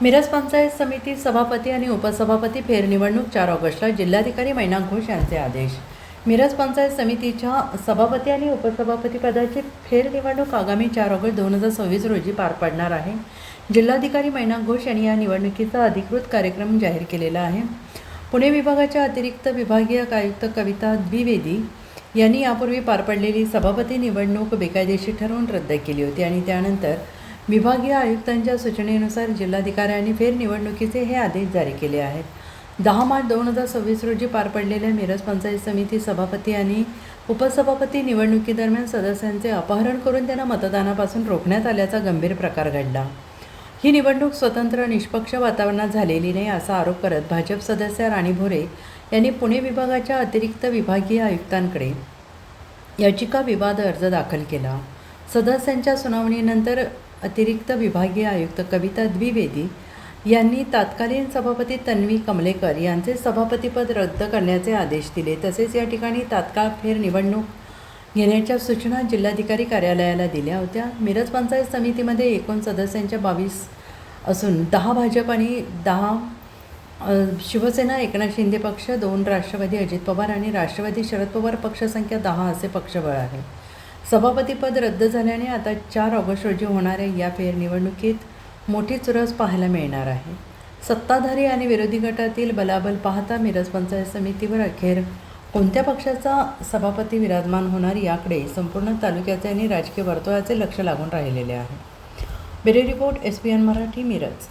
मिरज पंचायत समिती सभापती आणि उपसभापती फेरनिवडणूक 4 ऑगस्टला जिल्हाधिकारी मैनाक घोष यांचे आदेश। मिरज पंचायत समितीच्या सभापती आणि उपसभापती पदाची फेरनिवडणूक आगामी 4 ऑगस्ट 2026 रोजी पार पडणार आहे। जिल्हाधिकारी मैनाक घोष यांनी या निवडणुकीचा अधिकृत कार्यक्रम जाहीर केलेला आहे। पुणे विभागाच्या अतिरिक्त विभागीय आयुक्त कविता द्विवेदी यांनी यापूर्वी पार पडलेली सभापती निवडणूक बेकायदेशीर ठरवून रद्द केली होती आणि त्यानंतर विभागीय आयुक्तांच्या सूचनेनुसार जिल्हाधिकाऱ्यांनी फेरनिवडणुकीचे हे आदेश जारी केले आहेत। 10 मार्च 2026 रोजी पार पडलेल्या मिरज पंचायत समिती सभापती आणि उपसभापती निवडणुकीदरम्यान सदस्यांचे अपहरण करून त्यांना मतदानापासून रोखण्यात आल्याचा गंभीर प्रकार घडला। ही निवडणूक स्वतंत्र निष्पक्ष वातावरणात झालेली नाही असा आरोप करत भाजप सदस्य राणी भोरे यांनी पुणे विभागाच्या अतिरिक्त विभागीय आयुक्तांकडे याचिका विवाद अर्ज दाखल केला। सदस्यांच्या सुनावणीनंतर अतिरिक्त विभागीय आयुक्त कविता द्विवेदी यांनी तत्कालीन सभापती तन्वी कमलेकर यांचे सभापतीपद रद्द करण्याचे आदेश दिले। तसेच या ठिकाणी तात्काळ फेरनिवडणूक घेण्याच्या सूचना जिल्हाधिकारी कार्यालयाला दिल्या होत्या। मिरज पंचायत समितीमध्ये एकूण सदस्यांच्या 22 असून 10 भाजप आणि 10 शिवसेना एकनाथ शिंदे पक्ष, 2 राष्ट्रवादी अजित पवार आणि राष्ट्रवादी शरद पवार पक्षसंख्या 10 असे पक्षबळ आहे। सभापतीपद रद्द झाल्याने आता 4 ऑगस्ट रोजी होणाऱ्या या फेरनिवडणुकीत मोठी चुरस पाहायला मिळणार आहे। सत्ताधारी आणि विरोधी गटातील बलाबल पाहता मिरज पंचायत समितीवर अखेर कोणत्या पक्षाचा सभापती विराजमान होणार याकडे संपूर्ण तालुक्याचे आणि राजकीय वर्तुळाचे लक्ष लागून राहिलेले आहे। Bureau report SPN Marathi, Miraj.